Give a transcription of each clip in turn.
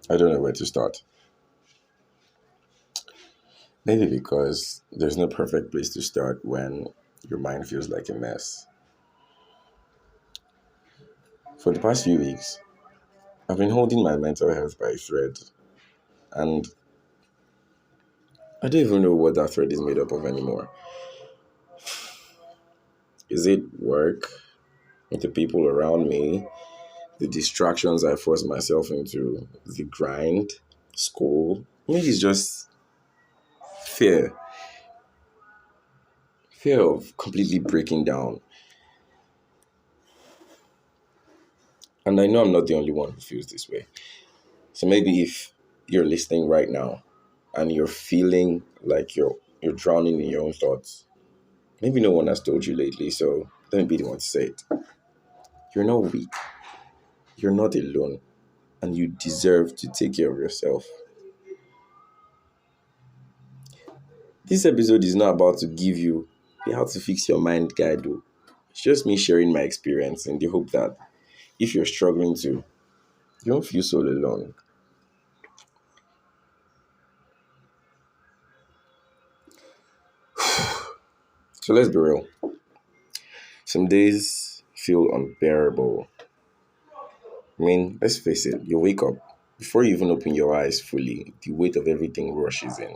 I don't know where to start. Maybe because there's no perfect place to start when your mind feels like a mess. For the past few weeks, I've been holding my mental health by a thread, and I don't even know what that thread is made up of anymore. Is it work, the people around me, the distractions I force myself into, the grind, school? Maybe it's just fear, fear of completely breaking down. And I know I'm not the only one who feels this way. So maybe if you're listening right now and you're feeling like you're drowning in your own thoughts, maybe no one has told you lately, so don't be the one to say it. You're not weak. You're not alone, and you deserve to take care of yourself. This episode is not about to give you a how to fix your mind guide, though. It's just me sharing my experience in the hope that if you're struggling to, you don't feel so alone. So let's be real. Some days feel unbearable. I mean, let's face it, you wake up, before you even open your eyes fully, the weight of everything rushes in.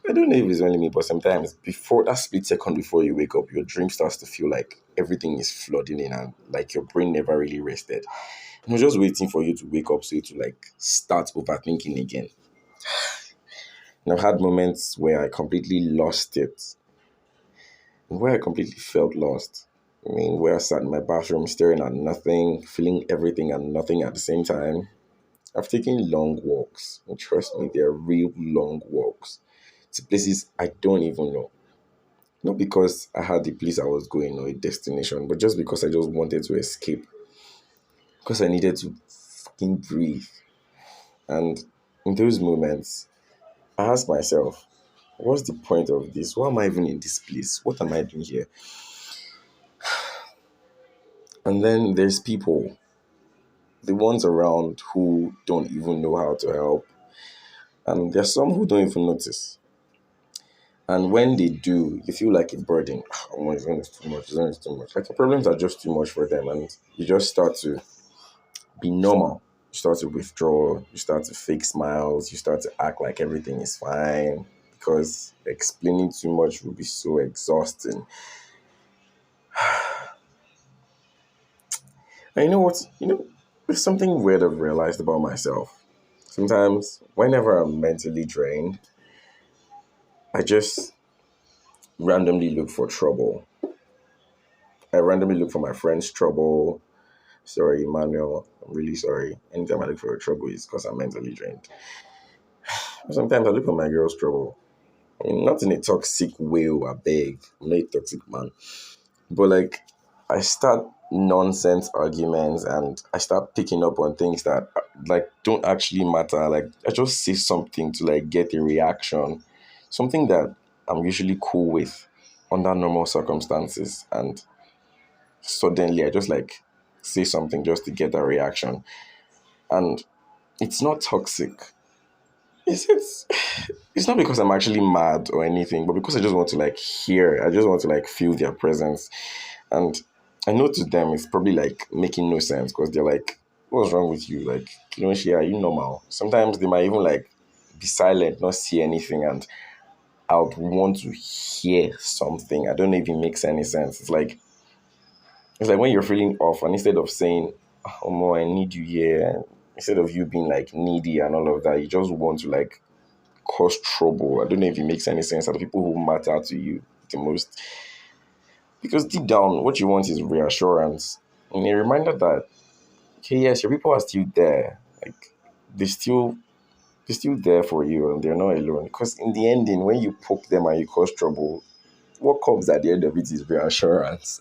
I don't know if it's only me, but sometimes before that split second before you wake up, your dream starts to feel like everything is flooding in and like your brain never really rested. And I'm just waiting for you to wake up so you to like start overthinking again. And I've had moments where I completely lost it, where I completely felt lost. I mean, where I sat in my bathroom staring at nothing, feeling everything and nothing at the same time. I've taken long walks, and trust me, they're real long walks to places I don't even know. Not because I had the place I was going or a destination, but just because I just wanted to escape. Because I needed to fucking breathe. And in those moments, I asked myself, what's the point of this? Why am I even in this place? What am I doing here? And then there's people, the ones around who don't even know how to help. And there's some who don't even notice. And when they do, you feel like a burden. Oh, my, it's too much, it's too much. Like your problems are just too much for them. And you just start to be normal. You start to withdraw. You start to fake smiles. You start to act like everything is fine. Because explaining too much will be so exhausting. And you know what? There's something weird I've realized about myself. Sometimes, whenever I'm mentally drained, I just randomly look for trouble. I randomly look for my friend's trouble. Sorry, Emmanuel. I'm really sorry. Anytime I look for a trouble, it's because I'm mentally drained. Sometimes I look for my girl's trouble. I mean, not in a toxic way, I beg. I'm not a toxic man. But like, I start nonsense arguments and I start picking up on things that like don't actually matter. Like, I just say something to like get a reaction. Something that I'm usually cool with under normal circumstances. And suddenly I just like say something just to get a reaction. And it's not toxic. It's it's not because I'm actually mad or anything, but because I just want to like hear. I just want to like feel their presence. And I know to them it's probably like making no sense because they're like, "What's wrong with you? Like, you don't share? Are you normal?" Sometimes they might even like be silent, not see anything, and I would want to hear something. I don't know if it makes any sense. It's like when you're feeling off, and instead of saying, "Oh, more, I need you here," instead of you being like needy and all of that, you just want to like cause trouble. I don't know if it makes any sense. Are the people who matter to you the most? Because deep down, what you want is reassurance and a reminder that, okay, yes, your people are still there. Like they still they're still there for you and they're not alone. Because in the ending, when you poke them and you cause trouble, what comes at the end of it is reassurance.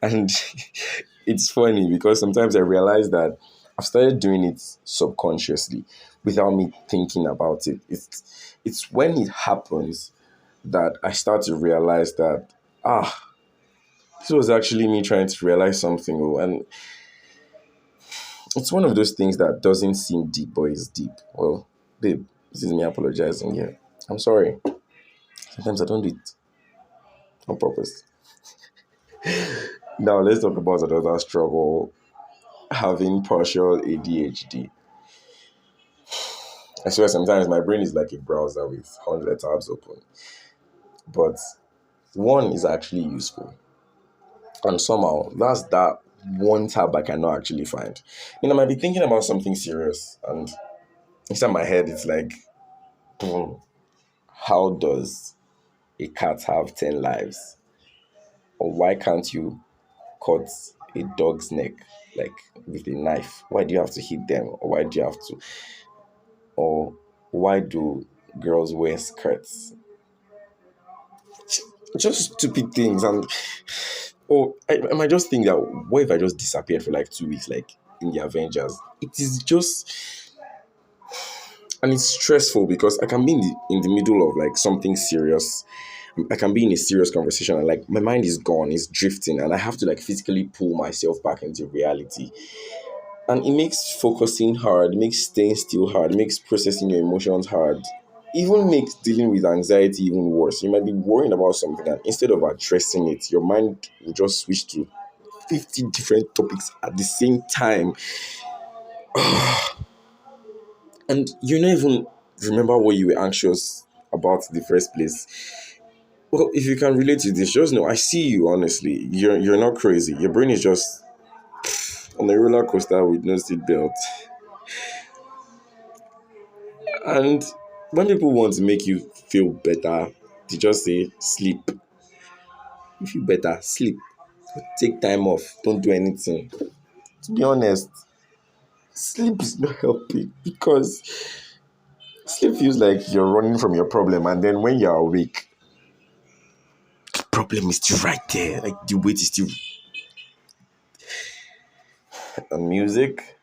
And it's funny because sometimes I realize that I've started doing it subconsciously without me thinking about it. It's when it happens that I start to realize that this was actually me trying to realize something. Oh, and It's one of those things that doesn't seem deep, but is deep. Well, babe, this is me apologizing here. I'm sorry. Sometimes I don't do it on purpose. Now let's talk about another struggle, having partial ADHD. I swear sometimes my brain is like a browser with 100 tabs open. But one is actually useful. And somehow that's that one tab I cannot actually find. I might be thinking about something serious and inside my head it's like, "Hmm, how does a cat have 10 lives? Or why can't you cut a dog's neck like with a knife? Why do you have to hit them? Or why do you have to? Or why do girls wear skirts? Just stupid things. And I might just think that what if I just disappeared for like 2 weeks, like in the Avengers? It is just, and it's stressful because I can be in the middle of like something serious. I can be in a serious conversation and like my mind is gone, it's drifting, and I have to like physically pull myself back into reality. And it makes focusing hard, it makes staying still hard, it makes processing your emotions hard. Even makes dealing with anxiety even worse. You might be worrying about something and instead of addressing it, your mind will just switch to 50 different topics at the same time. And you don't even remember what you were anxious about in the first place. Well, if you can relate to this, just know I see you honestly. You're not crazy. Your brain is just on a roller coaster with no seat belt. And when people want to make you feel better, they just say sleep. You feel better, sleep. Take time off. Don't do anything. To be honest, sleep is not helping because sleep feels like you're running from your problem, and then when you're awake, the problem is still right there. Like the weight is still. And music,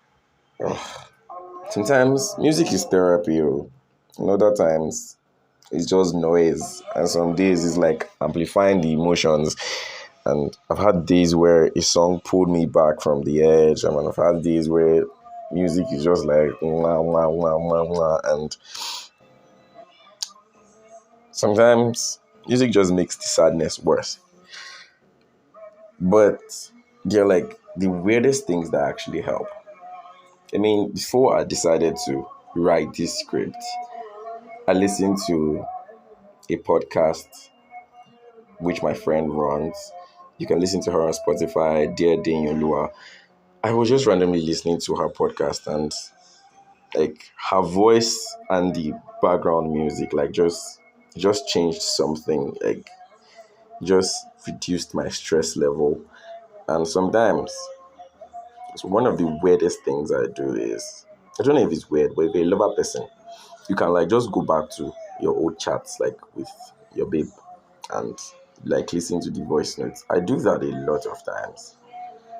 sometimes music is therapy, and other times it's just noise. And some days it's like amplifying the emotions. And I've had days where a song pulled me back from the edge. And I've had days where music is just like wah, wah, wah, wah, wah. And sometimes music just makes the sadness worse. But they're like the weirdest things that actually help. I mean, before I decided to write this script, I listened to a podcast which my friend runs. You can listen to her on Spotify, Dear Denyolua. I was just randomly listening to her podcast and like her voice and the background music like just changed something, like just reduced my stress level. And sometimes so one of the weirdest things I do is, I don't know if it's weird, but if you're a lover person, you can like just go back to your old chats like with your babe and like listen to the voice notes. I do that a lot of times.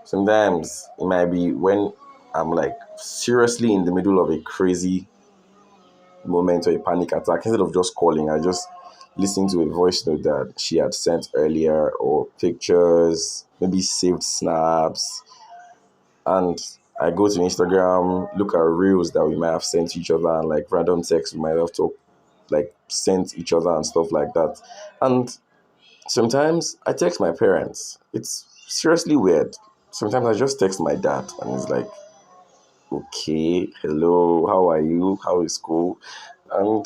Sometimes it might be when I'm like seriously in the middle of a crazy moment or a panic attack. Instead of just calling, I just listen to a voice note that she had sent earlier or pictures, maybe saved snaps. And I go to Instagram, look at reels that we might have sent to each other and like random texts we might have talked, like sent each other and stuff like that. And sometimes I text my parents. It's seriously weird. Sometimes I just text my dad and he's like, okay, hello, how are you? How is school? And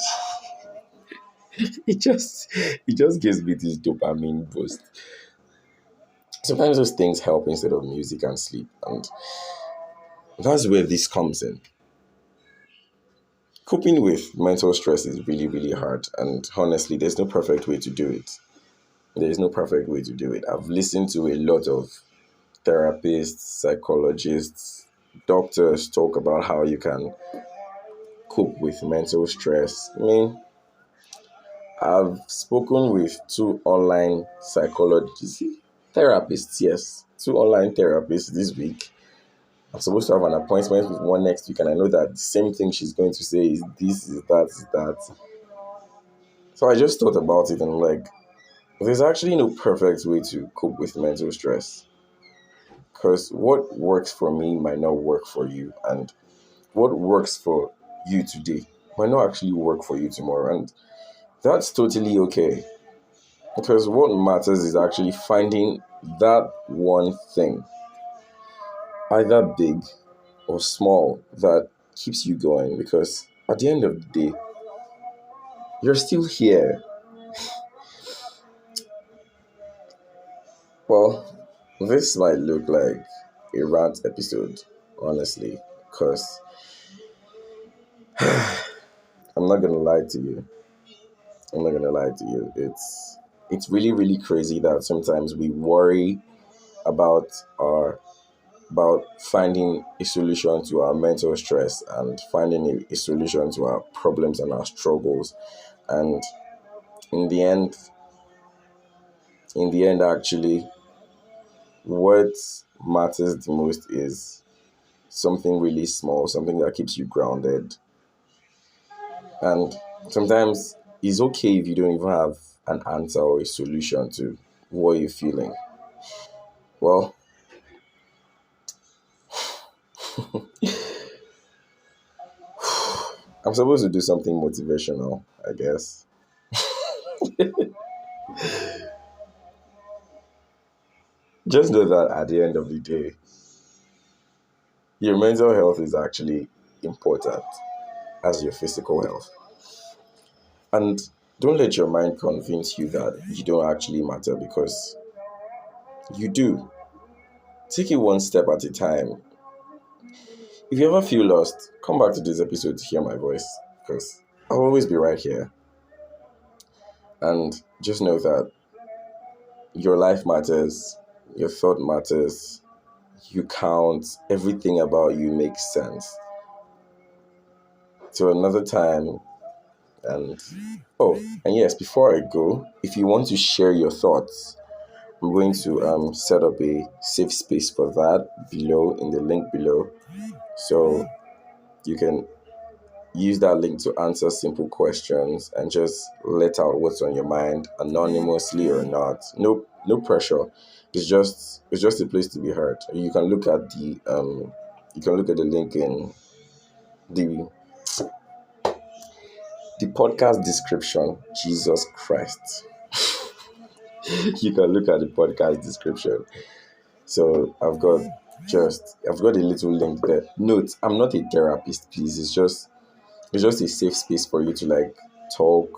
it just gives me this dopamine boost. Sometimes those things help instead of music and sleep. And that's where this comes in. Coping with mental stress is really, really hard. And honestly, there's no perfect way to do it. There is no perfect way to do it. I've listened to a lot of therapists, psychologists, doctors talk about how you can cope with mental stress. I mean, I've spoken with two online psychologists, therapists, yes, two online therapists this week. I'm supposed to have an appointment with one next week, and I know that the same thing she's going to say is this, is that, is that. So I just thought about it and like, there's actually no perfect way to cope with mental stress. Because what works for me might not work for you, and what works for you today might not actually work for you tomorrow. And that's totally okay. Because what matters is actually finding that one thing, either big or small, that keeps you going. Because at the end of the day, you're still here. Well, this might look like a rant episode, honestly, because I'm not gonna lie to you. I'm not gonna lie to you. It's really really crazy that sometimes we worry about our about finding a solution to our mental stress and finding a solution to our problems and our struggles. And in the end, actually, what matters the most is something really small, something that keeps you grounded. And sometimes it's okay if you don't even have an answer or a solution to what you're feeling. Well, I'm supposed to do something motivational, I guess. Just know that at the end of the day, your mental health is actually important as your physical health. And don't let your mind convince you that you don't actually matter, because you do. Take it one step at a time. If you ever feel lost, come back to this episode to hear my voice, because I'll always be right here. And just know that your life matters, your thought matters, you count, everything about you makes sense. Till another time, and oh, and yes, before I go, if you want to share your thoughts, I'm going to set up a safe space for that below in the link below. So you can use that link to answer simple questions and just let out what's on your mind, anonymously or not. No pressure. It's just a place to be heard. You can look at the link in the podcast description. Jesus Christ. You can look at the podcast description. So I've got a little link there. Note, I'm not a therapist, please. It's just a safe space for you to like talk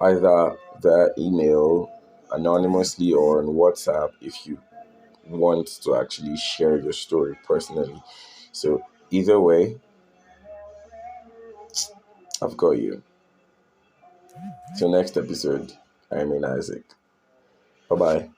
either via email, anonymously, or on WhatsApp if you want to actually share your story personally. So either way, I've got you. Till next episode, I'm in Isaac. Bye bye.